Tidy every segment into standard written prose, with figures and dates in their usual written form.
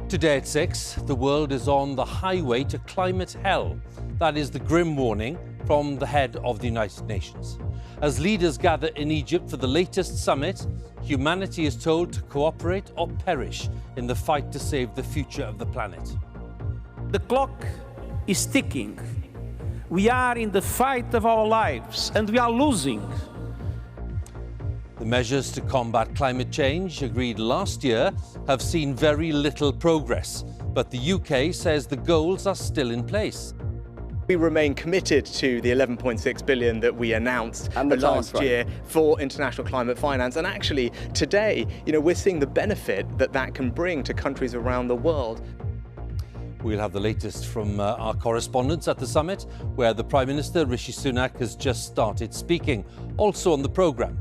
Today at 6, the world is on the highway to climate hell. That is the grim warning from the head of the United Nations. As leaders gather in Egypt for the latest summit, humanity is told to cooperate or perish in the fight to save the future of the planet. The clock is ticking. We are in the fight of our lives, and we are losing. The measures to combat climate change agreed last year have seen very little progress, but the UK says the goals are still in place. We remain committed to the 11.6 billion that we announced last year for international climate finance. And actually, today, we're seeing the benefit that that can bring to countries around the world. We'll have the latest from our correspondents at the summit, where the Prime Minister, Rishi Sunak, has just started speaking. Also on the programme,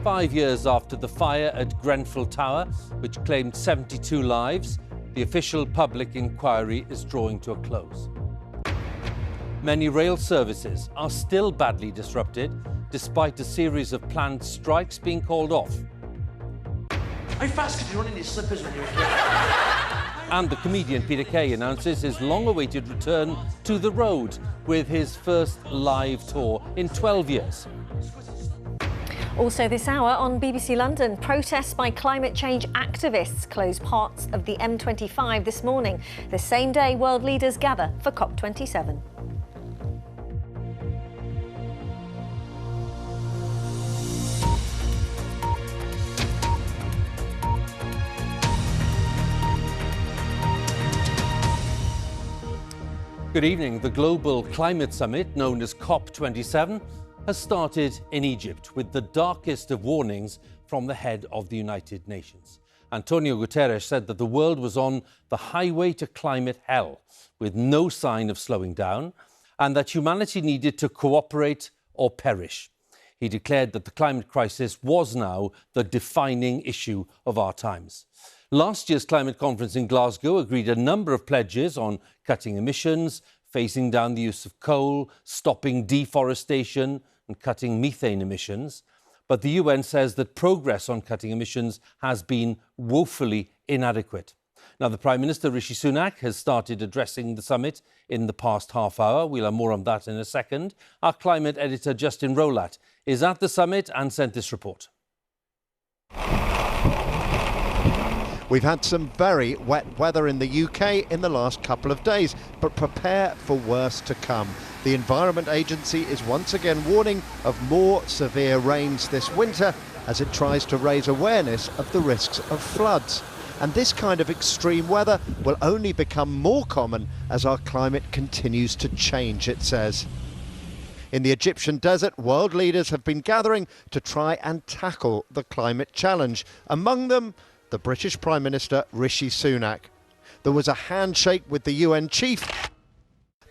5 years after the fire at Grenfell Tower, which claimed 72 lives, the official public inquiry is drawing to a close. Many rail services are still badly disrupted, despite a series of planned strikes being called off. How fast could you run in your slippers when you were And the comedian Peter Kay announces his long-awaited return to the road with his first live tour in 12 years. Also this hour on BBC London, protests by climate change activists closed parts of the M25 this morning, the same day world leaders gather for COP27. Good evening. The Global Climate Summit, known as COP27, has started in Egypt with the darkest of warnings from the head of the United Nations. Antonio Guterres said that the world was on the highway to climate hell, with no sign of slowing down, and that humanity needed to cooperate or perish. He declared that the climate crisis was now the defining issue of our times. Last year's climate conference in Glasgow agreed a number of pledges on cutting emissions, phasing down the use of coal, stopping deforestation and cutting methane emissions. But the UN says that progress on cutting emissions has been woefully inadequate. Now, the Prime Minister, Rishi Sunak, has started addressing the summit in the past half hour. We'll have more on that in a second. Our climate editor, Justin Rowlatt, is at the summit and sent this report. We've had some very wet weather in the UK in the last couple of days, but prepare for worse to come. The Environment Agency is once again warning of more severe rains this winter as it tries to raise awareness of the risks of floods. And this kind of extreme weather will only become more common as our climate continues to change, it says. In the Egyptian desert, world leaders have been gathering to try and tackle the climate challenge. Among them, the British Prime Minister, Rishi Sunak. There was a handshake with the UN chief.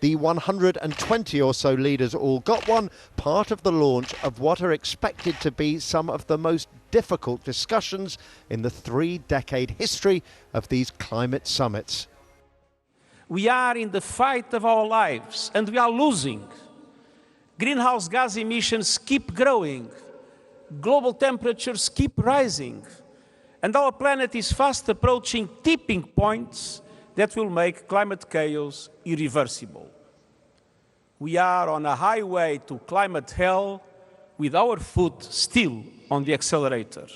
The 120 or so leaders all got one, part of the launch of what are expected to be some of the most difficult discussions in the 3-decade history of these climate summits. We are in the fight of our lives, and we are losing. Greenhouse gas emissions keep growing. Global temperatures keep rising. And our planet is fast approaching tipping points that will make climate chaos irreversible. We are on a highway to climate hell with our foot still on the accelerator.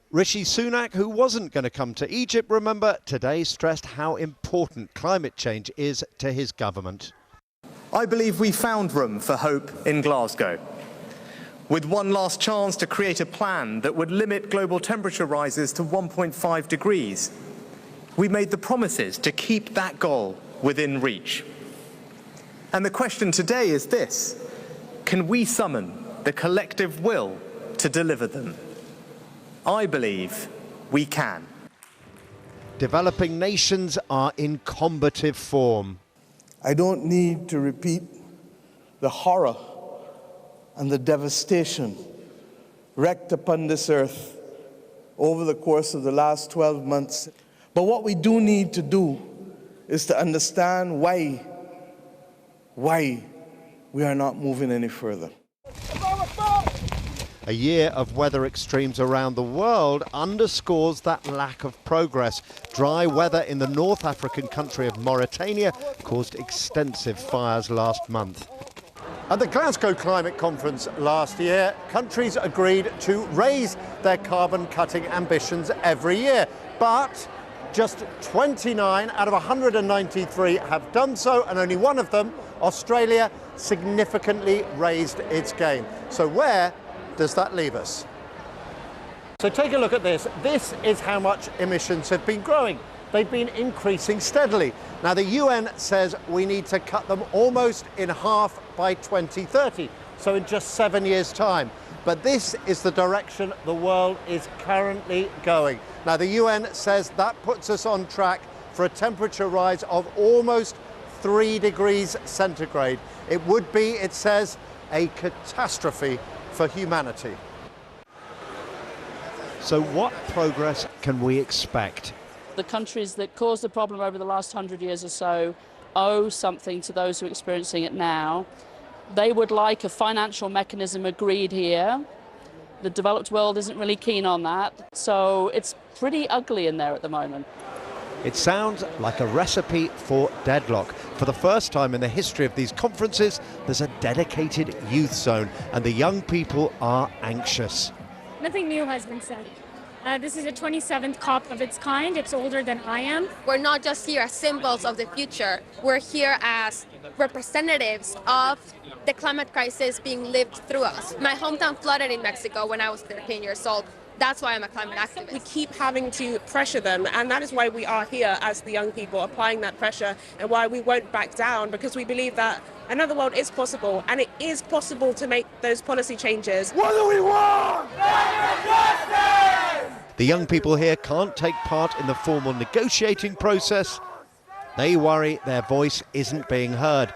Rishi Sunak, who wasn't going to come to Egypt, remember, today stressed how important climate change is to his government. I believe we found room for hope in Glasgow, with one last chance to create a plan that would limit global temperature rises to 1.5 degrees. We made the promises to keep that goal within reach. And the question today is this: can we summon the collective will to deliver them? I believe we can. Developing nations are in combative form. I don't need to repeat the horror and the devastation wreaked upon this earth over the course of the last 12 months. But what we do need to do is to understand why we are not moving any further. A year of weather extremes around the world underscores that lack of progress. Dry weather in the North African country of Mauritania caused extensive fires last month. At the Glasgow Climate Conference last year, countries agreed to raise their carbon-cutting ambitions every year. But just 29 out of 193 have done so, and only one of them, Australia, significantly raised its game. So where does that leave us? So take a look at this. This is how much emissions have been growing. They've been increasing steadily. Now, the UN says we need to cut them almost in half by 2030, so in just 7 years' time. But this is the direction the world is currently going. Now, the UN says that puts us on track for a temperature rise of almost 3 degrees centigrade. It would be, it says, a catastrophe for humanity. So what progress can we expect? The countries that caused the problem over the last 100 years or so owe something to those who are experiencing it now. They would like a financial mechanism agreed here. The developed world isn't really keen on that, so it's pretty ugly in there at the moment. It sounds like a recipe for deadlock. For the first time in the history of these conferences, there's a dedicated youth zone, and the young people are anxious. Nothing new has been said. This is the 27th COP of its kind. It's older than I am. We're not just here as symbols of the future. We're here as representatives of the climate crisis being lived through us. My hometown flooded in Mexico when I was 13 years old. That's why I'm a climate activist. We keep having to pressure them, and that is why we are here as the young people applying that pressure, and why we won't back down, because we believe that another world is possible, and it is possible to make those policy changes. What do we want? The young people here can't take part in the formal negotiating process. They worry their voice isn't being heard.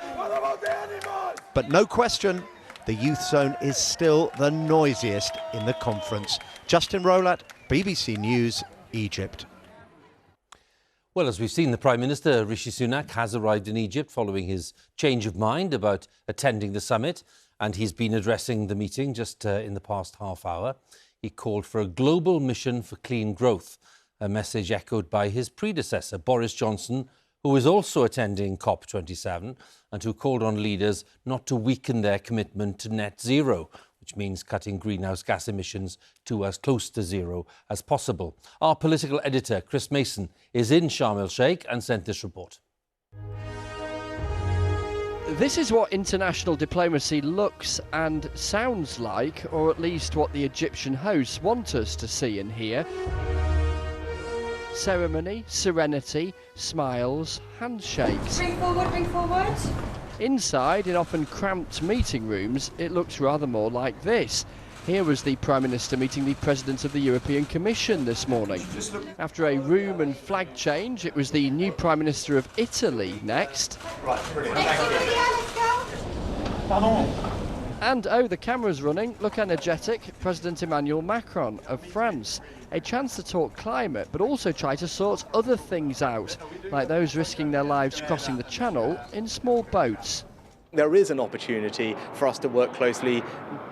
But no question, the youth zone is still the noisiest in the conference. Justin Rolat, BBC News, Egypt. Well, as we've seen, the Prime Minister, Rishi Sunak, has arrived in Egypt following his change of mind about attending the summit, and he's been addressing the meeting just in the past half hour. He called for a global mission for clean growth, a message echoed by his predecessor, Boris Johnson, who is also attending COP27 and who called on leaders not to weaken their commitment to net zero, which means cutting greenhouse gas emissions to as close to zero as possible. Our political editor, Chris Mason, is in Sharm el-Sheikh and sent this report. This is what international diplomacy looks and sounds like, or at least what the Egyptian hosts want us to see and hear. Ceremony, serenity, smiles, handshakes. Bring forward, bring forward. Inside, in often cramped meeting rooms, it looks rather more like this. Here was the Prime Minister meeting the President of the European Commission this morning. After a room and flag change, it was the new Prime Minister of Italy next. Right, brilliant. Thank you. Pardon. And, oh, the camera's running. Look energetic, President Emmanuel Macron of France. A chance to talk climate, but also try to sort other things out, like those risking their lives crossing the channel in small boats. There is an opportunity for us to work closely,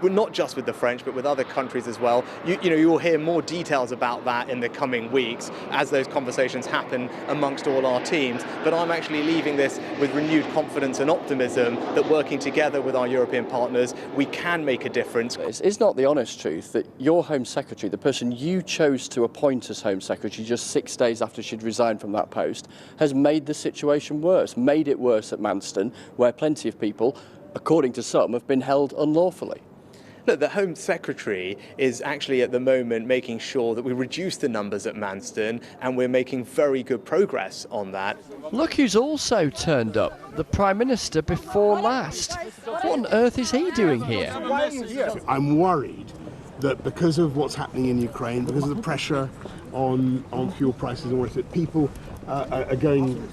not just with the French, but with other countries as well. You will hear more details about that in the coming weeks as those conversations happen amongst all our teams. But I'm actually leaving this with renewed confidence and optimism that working together with our European partners, we can make a difference. It's not the honest truth that your Home Secretary, the person you chose to appoint as Home Secretary just 6 days after she'd resigned from that post, has made the situation worse, made it worse at Manston, where plenty of people, according to some, have been held unlawfully. Look, the Home Secretary is actually at the moment making sure that we reduce the numbers at Manston, and we're making very good progress on that. Look who's also turned up, the Prime Minister before last. What on earth is he doing here? I'm worried that because of what's happening in Ukraine, because of the pressure on fuel prices and what it, people are going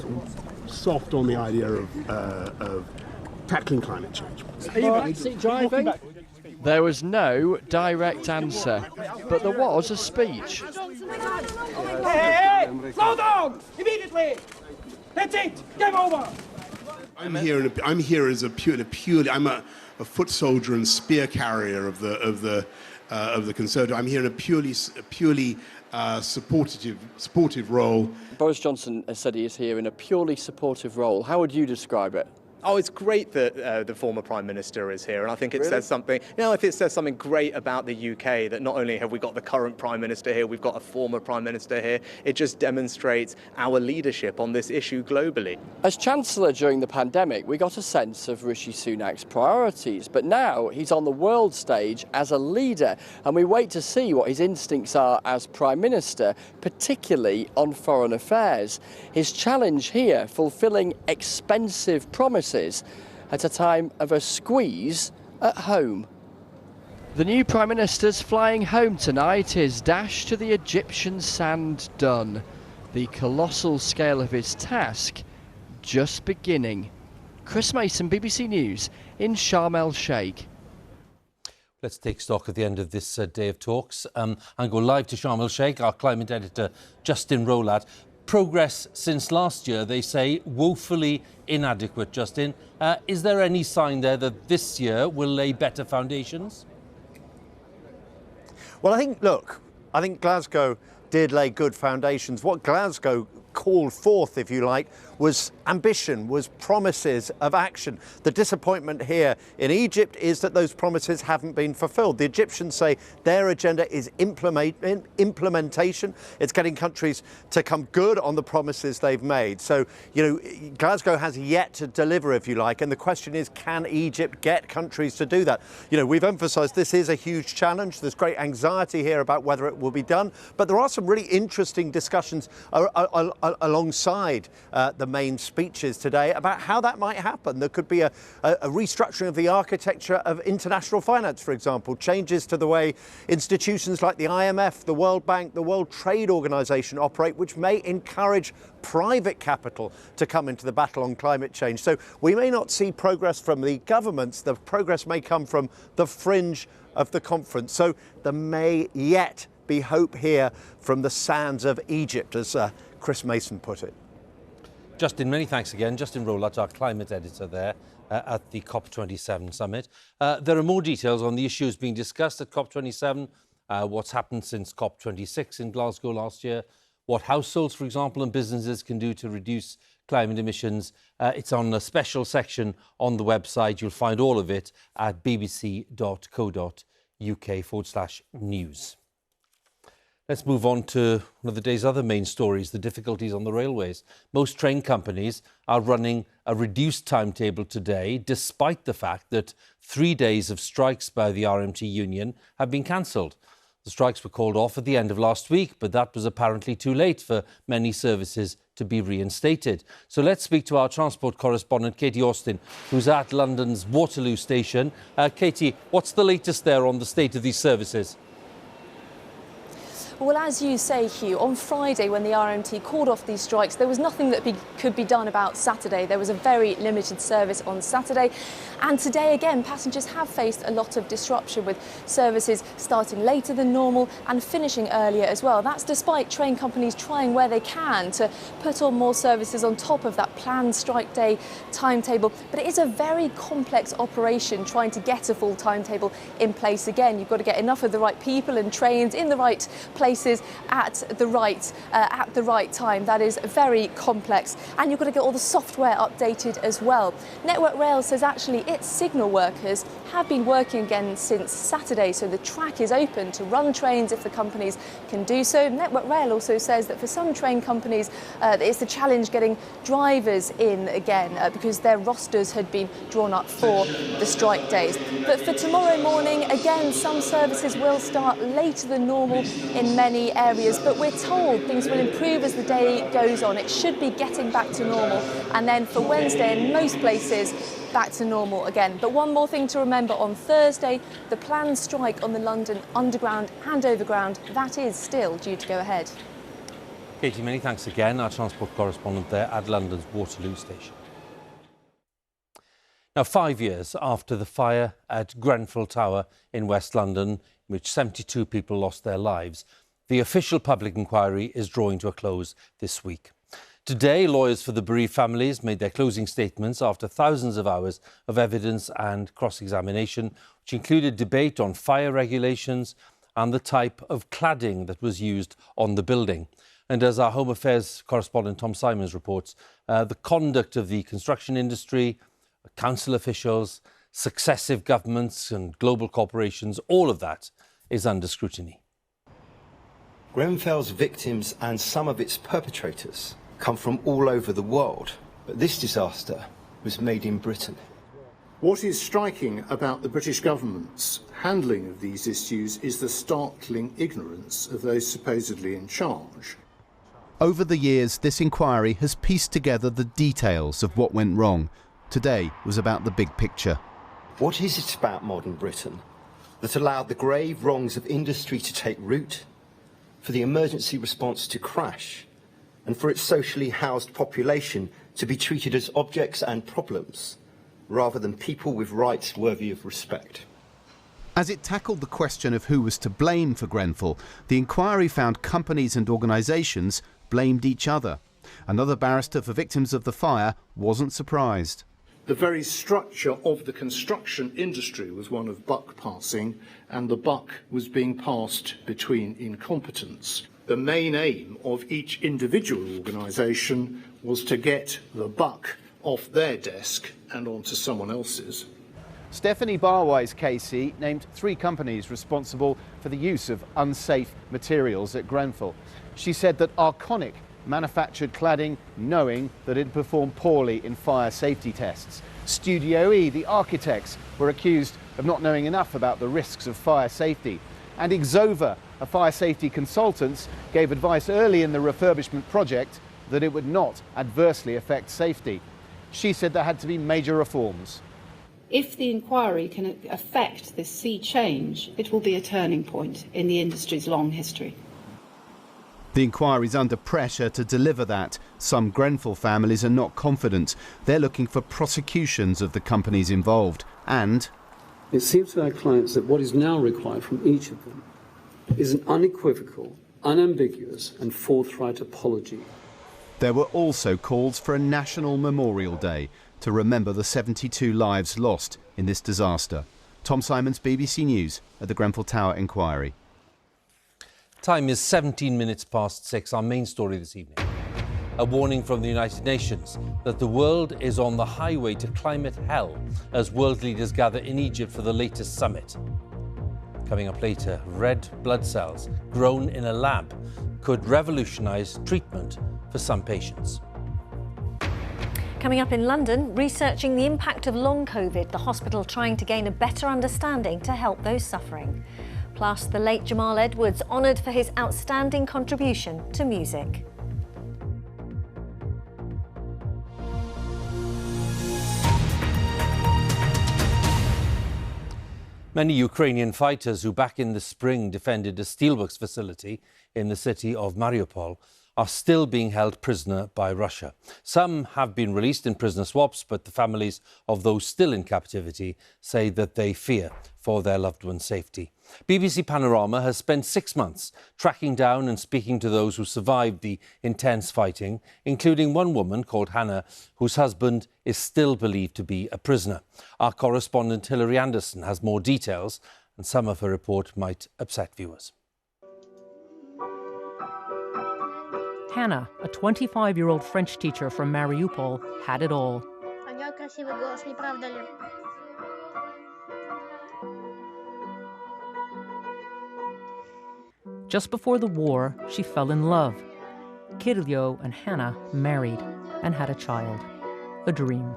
soft on the idea of tackling climate change. Backseat driving? There was no direct answer, but there was a speech. Hey, slow down! Immediately! That's it! Game over! I'm here as a purely I'm a foot soldier and spear carrier of the of the Conservative. I'm here in a purely supportive role. Boris Johnson has said he is here in a purely supportive role. How would you describe it? Oh, it's great that the former Prime Minister is here, and I think it says something. If it says something great about the UK, that not only have we got the current Prime Minister here, we've got a former Prime Minister here. It just demonstrates our leadership on this issue globally. As Chancellor during the pandemic, we got a sense of Rishi Sunak's priorities, but now he's on the world stage as a leader, and we wait to see what his instincts are as Prime Minister, particularly on foreign affairs. His challenge here, fulfilling expensive promises at a time of a squeeze at home. The new Prime Minister's flying home tonight, his dash to the Egyptian sand done. The colossal scale of his task just beginning. Chris Mason, BBC News in Sharm el-Sheikh. Let's take stock at the end of this day of talks and go live to Sharm el-Sheikh. Our climate editor, Justin Rowlatt. Progress since last year, they say, woefully inadequate, Justin. Is there any sign there that this year will lay better foundations? Well, I think Glasgow did lay good foundations. What Glasgow called forth, if you like, was ambition, was promises of action. The disappointment here in Egypt is that those promises haven't been fulfilled. The Egyptians say their agenda is implementation. It's getting countries to come good on the promises they've made. So, Glasgow has yet to deliver, if you like, and the question is, can Egypt get countries to do that? We've emphasised this is a huge challenge. There's great anxiety here about whether it will be done, but there are some really interesting discussions alongside the main speeches today about how that might happen. There could be a restructuring of the architecture of international finance, for example, changes to the way institutions like the IMF, the World Bank, the World Trade Organization operate, which may encourage private capital to come into the battle on climate change. So we may not see progress from the governments. The progress may come from the fringe of the conference. So there may yet be hope here from the sands of Egypt, as Chris Mason put it. Justin, many thanks again. Justin Rowlatt, our climate editor there at the COP27 summit. There are more details on the issues being discussed at COP27, what's happened since COP26 in Glasgow last year, what households, for example, and businesses can do to reduce climate emissions. It's on a special section on the website. You'll find all of it at bbc.co.uk/news. Let's move on to one of the day's other main stories, the difficulties on the railways. Most train companies are running a reduced timetable today, despite the fact that 3 days of strikes by the RMT union have been cancelled. The strikes were called off at the end of last week, but that was apparently too late for many services to be reinstated. So let's speak to our transport correspondent, Katie Austin, who's at London's Waterloo station. Katie, what's the latest there on the state of these services? Well, as you say, Hugh, on Friday when the RMT called off these strikes, there was nothing that could be done about Saturday. There was a very limited service on Saturday. And today, again, passengers have faced a lot of disruption, with services starting later than normal and finishing earlier as well. That's despite train companies trying where they can to put on more services on top of that planned strike day timetable. But it is a very complex operation trying to get a full timetable in place again. You've got to get enough of the right people and trains in the right places at the right time. That is very complex, and you've got to get all the software updated as well. Network Rail says actually its signal workers have been working again since Saturday, so the track is open to run trains if the companies can do so. Network Rail also says that for some train companies it's the challenge getting drivers in again because their rosters had been drawn up for the strike days. But for tomorrow morning, again, some services will start later than normal in many areas, but we're told things will improve as the day goes on. It should be getting back to normal, and then for Wednesday in most places back to normal again. But one more thing to remember, on Thursday, the planned strike on the London Underground and Overground, that is still due to go ahead. Katie, many thanks again, our transport correspondent there at London's Waterloo station. Now, 5 years after the fire at Grenfell Tower in West London, in which 72 people lost their lives, the official public inquiry is drawing to a close this week. Today, lawyers for the bereaved families made their closing statements after thousands of hours of evidence and cross-examination, which included debate on fire regulations and the type of cladding that was used on the building. And as our Home Affairs correspondent Tom Simons reports, the conduct of the construction industry, council officials, successive governments and global corporations, all of that is under scrutiny. Grenfell's victims and some of its perpetrators come from all over the world, but this disaster was made in Britain. What is striking about the British government's handling of these issues is the startling ignorance of those supposedly in charge. Over the years, this inquiry has pieced together the details of what went wrong. Today was about the big picture. What is it about modern Britain that allowed the grave wrongs of industry to take root, for the emergency response to crash, and for its socially housed population to be treated as objects and problems, rather than people with rights worthy of respect? As it tackled the question of who was to blame for Grenfell, the inquiry found companies and organisations blamed each other. Another barrister for victims of the fire wasn't surprised. The very structure of the construction industry was one of buck passing, and the buck was being passed between incompetents. The main aim of each individual organisation was to get the buck off their desk and onto someone else's. Stephanie Barwise Casey named 3 companies responsible for the use of unsafe materials at Grenfell. She said that Arconic manufactured cladding knowing that it performed poorly in fire safety tests. Studio E, the architects, were accused of not knowing enough about the risks of fire safety. And Exova, a fire safety consultant, gave advice early in the refurbishment project that it would not adversely affect safety. She said there had to be major reforms. If the inquiry can affect this sea change, it will be a turning point in the industry's long history. The inquiry's under pressure to deliver that. Some Grenfell families are not confident. They're looking for prosecutions of the companies involved. And it seems to our clients that what is now required from each of them is an unequivocal, unambiguous and forthright apology. There were also calls for a national memorial day to remember the 72 lives lost in this disaster. Tom Simons, BBC News, at the Grenfell Tower inquiry. Time is 17 minutes past 6. Our main story this evening. A warning from the United Nations that the world is on the highway to climate hell as world leaders gather in Egypt for the latest summit. Coming up later, red blood cells grown in a lab could revolutionise treatment for some patients. Coming up in London, researching the impact of long COVID, the hospital trying to gain a better understanding to help those suffering. Plus, the late Jamal Edwards honoured for his outstanding contribution to music. Many Ukrainian fighters who back in the spring defended a steelworks facility in the city of Mariupol are still being held prisoner by Russia. Some have been released in prisoner swaps, but the families of those still in captivity say that they fear for their loved ones' safety. BBC Panorama has spent 6 months tracking down and speaking to those who survived the intense fighting, including one woman called Hannah, whose husband is still believed to be a prisoner. Our correspondent Hilary Anderson has more details, and some of her report might upset viewers. Hannah, a 25-year-old French teacher from Mariupol, had it all. Just before the war, she fell in love. Kirillyo and Hannah married and had a child. A dream.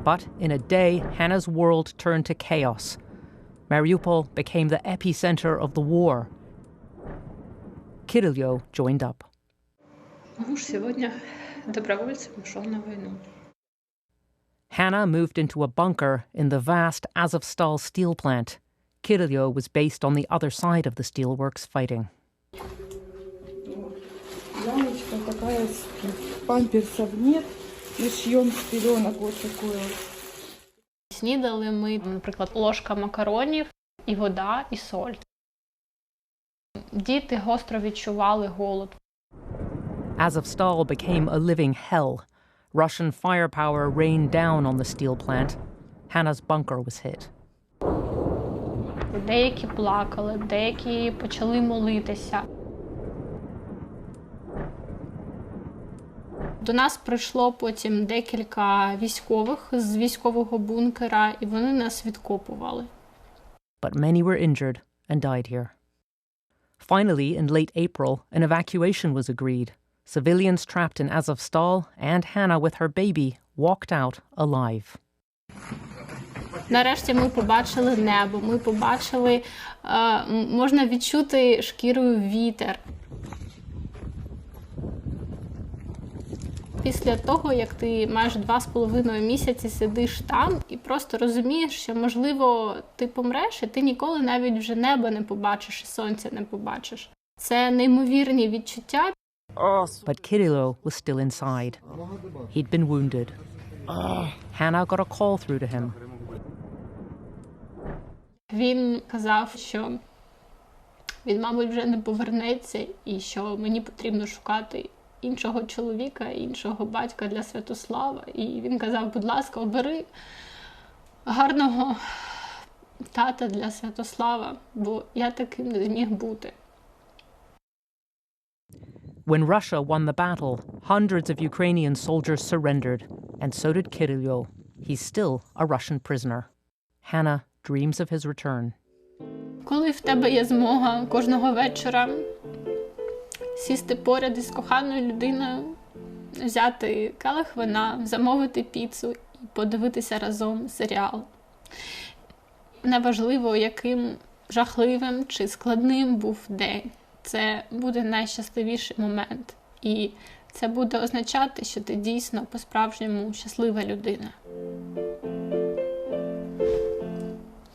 But in a day, Hannah's world turned to chaos. Mariupol became the epicenter of the war. Kirillyo joined up. Hannah moved into a bunker in the vast Azovstal steel plant. Kirillyo was based on the other side of the steelworks fighting. Снідали ми, наприклад, ложка макаронів і вода, і соль. Діти гостро відчували голод. Azovstal became a living hell. Russian firepower rained down on the steel plant. Hannah's bunker was hit. Деякі плакали, деякі почали молитися. До нас прийшло потім декілька військових з військового бункера, і вони нас відкопували. But many were injured and died here. Finally, in late April, an evacuation was agreed. Civilians trapped in Azovstal and Hannah with her baby walked out alive. Нарешті ми побачили небо, ми побачили, можна відчути шкірою вітер. Після того, як ти майже 2,5 місяці сидиш там і просто розумієш, що, можливо, ти помреш, і ти ніколи навіть вже неба не побачиш, і сонця не побачиш. Це неймовірні відчуття. But Kirilo was still inside. He'd been wounded. Hannah got a call through to him. Він казав, що він, мабуть, вже не повернеться і що мені потрібно шукати іншого чоловіка, іншого батька для Святослава. І він казав, будь ласка, обери гарного тата для Святослава, бо я таким не зміг бути. When Russia won the battle, hundreds of Ukrainian soldiers surrendered, and so did Kirilo. He's still a Russian prisoner. Hannah dreams of his return. Коли в тебе є змога кожного вечора сісти поряд із коханою людиною, взяти келих вина, замовити піцу і подивитися разом серіал. Неважливо, яким жахливим чи складним був день. Це буде найщасливіший момент. І це буде означати, що ти дійсно по-справжньому щаслива людина.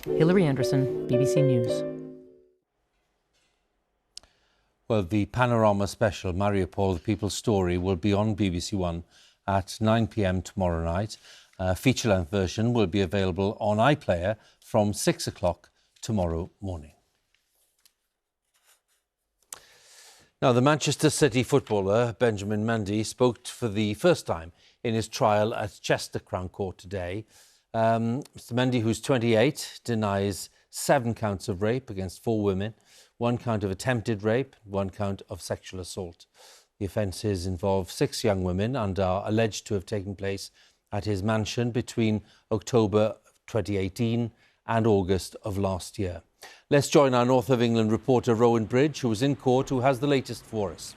Hilary Anderson, BBC News. Well, the Panorama special, Mariupol, The People's Story, will be on BBC One at 9 p.m. tomorrow night. A feature-length version will be available on iPlayer from 6 o'clock tomorrow morning. Now, the Manchester City footballer Benjamin Mendy spoke for the first time in his trial at Chester Crown Court today. Mr. Mendy, who's 28, denies 7 counts of rape against 4 women, 1 count of attempted rape, 1 count of sexual assault. The offences involve 6 young women and are alleged to have taken place at his mansion between October 2018 and August of last year. Let's join our North of England reporter Rowan Bridge, who was in court, who has the latest for us.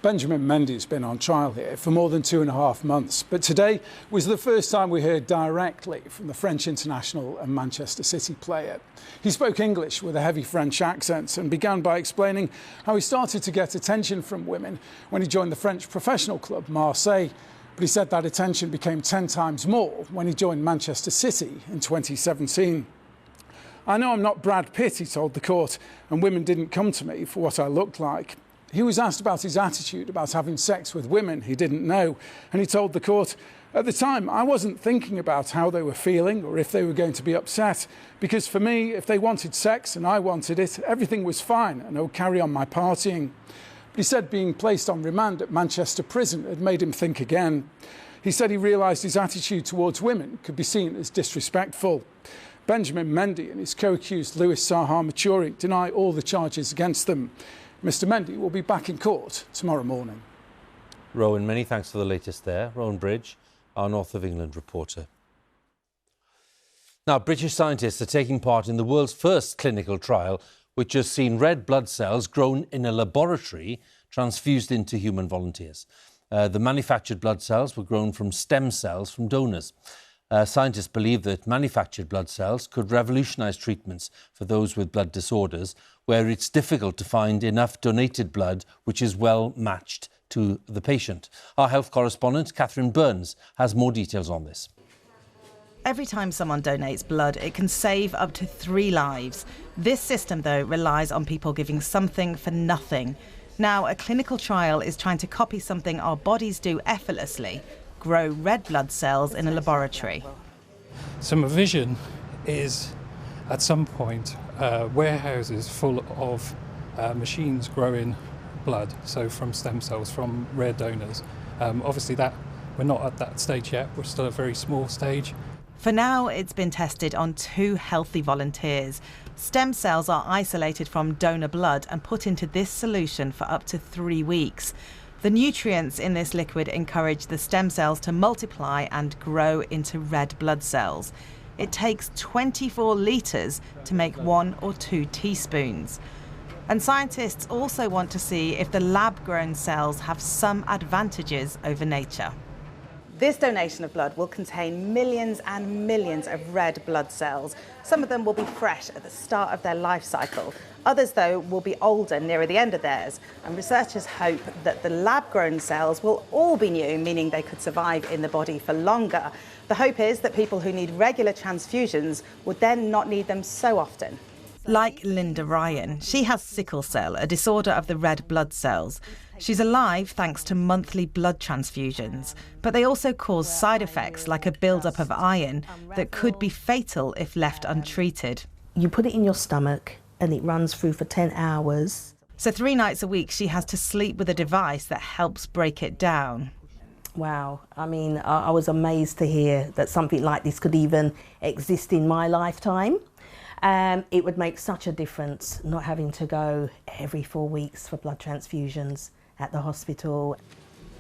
Benjamin Mendy's been on trial here for more than 2.5 months, but today was the first time we heard directly from the French international and Manchester City player. He spoke English with a heavy French accent and began by explaining how he started to get attention from women when he joined the French professional club Marseille. But he said that attention became 10 times more when he joined Manchester City in 2017. I know I'm not Brad Pitt, he told the court, and women didn't come to me for what I looked like. He was asked about his attitude about having sex with women he didn't know, and he told the court, at the time, I wasn't thinking about how they were feeling or if they were going to be upset, because for me, if they wanted sex and I wanted it, everything was fine and I would carry on my partying. But he said being placed on remand at Manchester Prison had made him think again. He said he realised his attitude towards women could be seen as disrespectful. Benjamin Mendy and his co-accused Louis Sahar Machouri deny all the charges against them. Mr Mendy will be back in court tomorrow morning. Rowan, many thanks for the latest there. Rowan Bridge, our North of England reporter. Now, British scientists are taking part in the world's first clinical trial, which has seen red blood cells grown in a laboratory transfused into human volunteers. The manufactured blood cells were grown from stem cells from donors. Scientists believe that manufactured blood cells could revolutionise treatments for those with blood disorders, where it's difficult to find enough donated blood which is well matched to the patient. Our health correspondent, Catherine Burns, has more details on this. Every time someone donates blood, it can save up to 3 lives. This system, though, relies on people giving something for nothing. Now, a clinical trial is trying to copy something our bodies do effortlessly, grow red blood cells in a laboratory. So my vision is, at some point, warehouses full of machines growing blood, so from stem cells, from rare donors. Obviously that We're not at that stage yet. We're still at a very small stage. For now, it's been tested on 2 healthy volunteers. Stem cells are isolated from donor blood and put into this solution for up to 3 weeks. The nutrients in this liquid encourage the stem cells to multiply and grow into red blood cells. It takes 24 litres to make 1 or 2 teaspoons. And scientists also want to see if the lab-grown cells have some advantages over nature. This donation of blood will contain millions and millions of red blood cells. Some of them will be fresh at the start of their life cycle. Others, though, will be older nearer the end of theirs. And researchers hope that the lab-grown cells will all be new, meaning they could survive in the body for longer. The hope is that people who need regular transfusions would then not need them so often. Like Linda Ryan, she has sickle cell, a disorder of the red blood cells. She's alive thanks to monthly blood transfusions, but they also cause side effects like a build-up of iron that could be fatal if left untreated. You put it in your stomach and it runs through for 10 hours. So 3 nights a week she has to sleep with a device that helps break it down. Wow, I mean, I was amazed to hear that something like this could even exist in my lifetime. It would make such a difference not having to go every 4 weeks for blood transfusions at the hospital.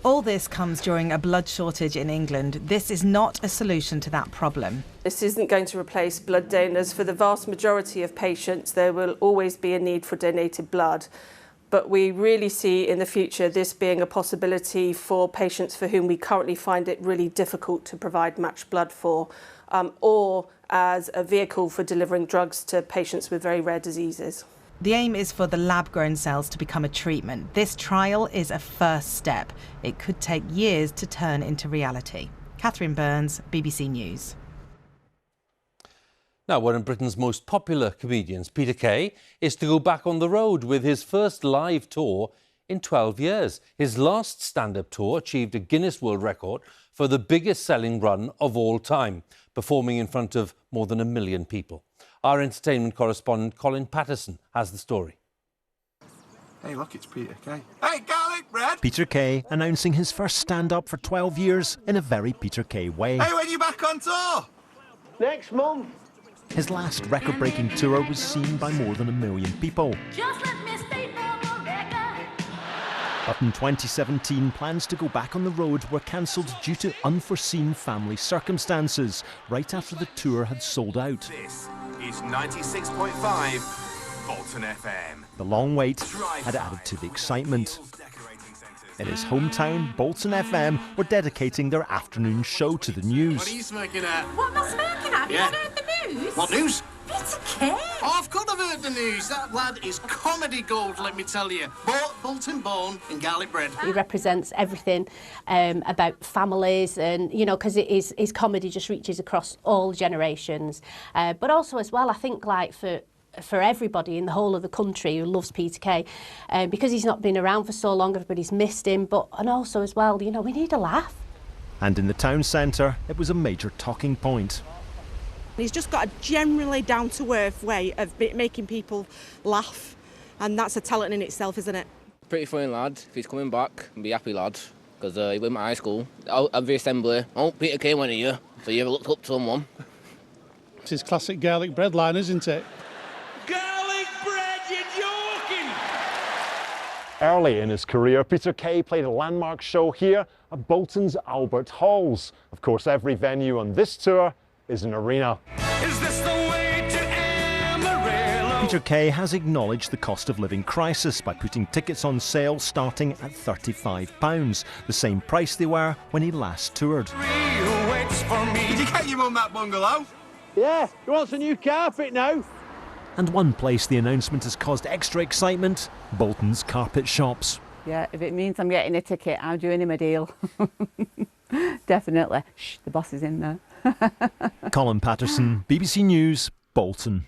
All this comes during a blood shortage in England. This is not a solution to that problem. This isn't going to replace blood donors. For the vast majority of patients, there will always be a need for donated blood. But we really see in the future this being a possibility for patients for whom we currently find it really difficult to provide matched blood for, or as a vehicle for delivering drugs to patients with very rare diseases. The aim is for the lab-grown cells to become a treatment. This trial is a first step. It could take years to turn into reality. Catherine Burns, BBC News. Now, one of Britain's most popular comedians, Peter Kay, is to go back on the road with his first live tour in 12 years. His last stand-up tour achieved a Guinness World Record for the biggest selling run of all time, performing in front of more than 1 million people. Our entertainment correspondent Colin Patterson has the story. Hey, look, it's Peter Kay. Hey, garlic bread! Peter Kay announcing his first stand-up for 12 years in a very Peter Kay way. Hey, when you back on tour? Next month. His last record-breaking tour was seen by more than 1 million people. Just let me state on the record. But in 2017, plans to go back on the road were cancelled due to unforeseen family circumstances, right after the tour had sold out. This is 96.5 Bolton FM. The long wait had added to the excitement. In his hometown, Bolton FM were dedicating their afternoon show to the news. What are you smoking at? What am I smoking at? Yeah. You heard the news? What news? Peter Kay. Oh, of course I've heard the news. That lad is comedy gold, let me tell you. Bolton born and garlic bread. He represents everything about families and, you know, because his comedy just reaches across all generations. But also as well, I think, like, for everybody in the whole of the country who loves Peter Kay, because he's not been around for so long, everybody's missed him, and also as well, you know, we need a laugh. And in the town centre, it was a major talking point. He's just got a generally down-to-earth way of making people laugh, and that's a talent in itself, isn't it? Pretty funny lad. If he's coming back, I'll be happy lad, because he went to my high school. At the assembly, Peter Kay went here, so you ever looked up to someone? It's his classic garlic bread line, isn't it? Garlic bread, you're joking! Early in his career, Peter Kay played a landmark show here at Bolton's Albert Halls. Of course, every venue on this tour is an arena. Is this the way to Amarillo? Peter Kay has acknowledged the cost of living crisis by putting tickets on sale starting at £35, the same price they were when he last toured. Did you get your mum that bungalow? Yeah, he wants a new carpet now. And one place the announcement has caused extra excitement, Bolton's carpet shops. Yeah, if it means I'm getting a ticket, I'm doing him a deal. Definitely. Shh, the boss is in there. Colin Patterson, BBC News, Bolton.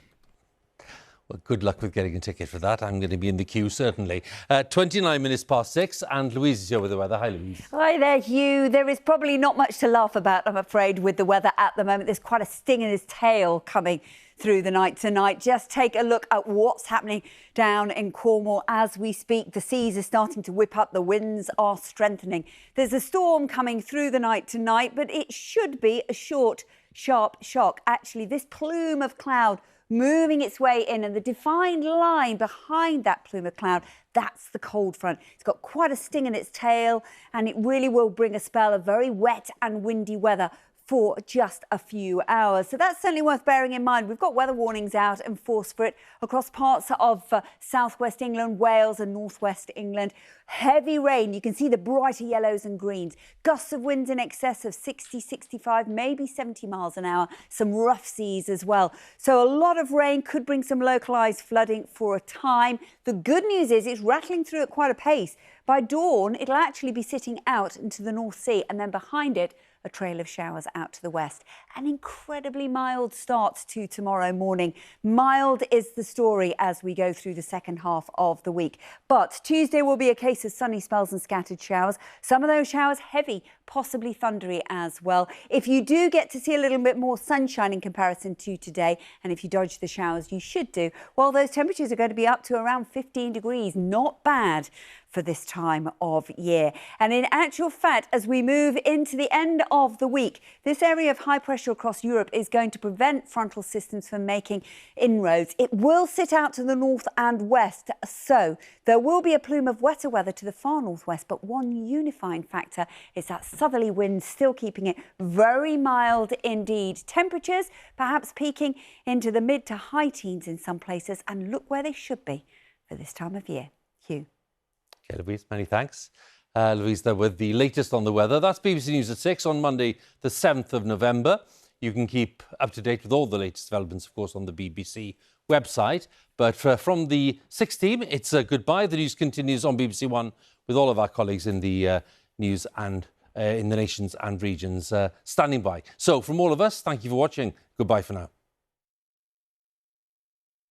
Well, good luck with getting a ticket for that. I'm going to be in the queue, certainly. 29 minutes past 6, and Louise is here with the weather. Hi, Louise. Hi there, Hugh. There is probably not much to laugh about, I'm afraid, with the weather at the moment. There's quite a sting in his tail coming through the night tonight. Just take a look at what's happening down in Cornwall as we speak. The seas are starting to whip up. The winds are strengthening. There's a storm coming through the night tonight, but it should be a short, sharp shock. Actually, this plume of cloud moving its way in, and the defined line behind that plume of cloud, that's the cold front. It's got quite a sting in its tail, and it really will bring a spell of very wet and windy weather for just a few hours. So that's certainly worth bearing in mind. We've got weather warnings out in force for it across parts of southwest England, Wales and northwest England. Heavy rain. You can see the brighter yellows and greens. Gusts of winds in excess of 60, 65, maybe 70 miles an hour. Some rough seas as well. So a lot of rain could bring some localised flooding for a time. The good news is it's rattling through at quite a pace. By dawn, it'll actually be sitting out into the North Sea, and then behind it, a trail of showers out to the west. An incredibly mild start to tomorrow morning. Mild is the story as we go through the second half of the week. But Tuesday will be a case of sunny spells and scattered showers. Some of those showers heavy, possibly thundery as well. If you do get to see a little bit more sunshine in comparison to today, and if you dodge the showers, you should do, well, those temperatures are going to be up to around 15 degrees. Not bad for this time of year. And in actual fact, as we move into the end of the week, this area of high pressure across Europe is going to prevent frontal systems from making inroads. It will sit out to the north and west, so there will be a plume of wetter weather to the far northwest, but one unifying factor is that southerly wind still keeping it very mild indeed. Temperatures perhaps peaking into the mid to high teens in some places, and look where they should be for this time of year. Hugh. Okay, Louise, many thanks. Louise there with the latest on the weather. That's BBC News at 6 on Monday, the 7th of November. You can keep up to date with all the latest developments, of course, on the BBC website. But from the 6 team, it's a goodbye. The news continues on BBC One with all of our colleagues in the news and in the nations and regions standing by. So from all of us, thank you for watching. Goodbye for now.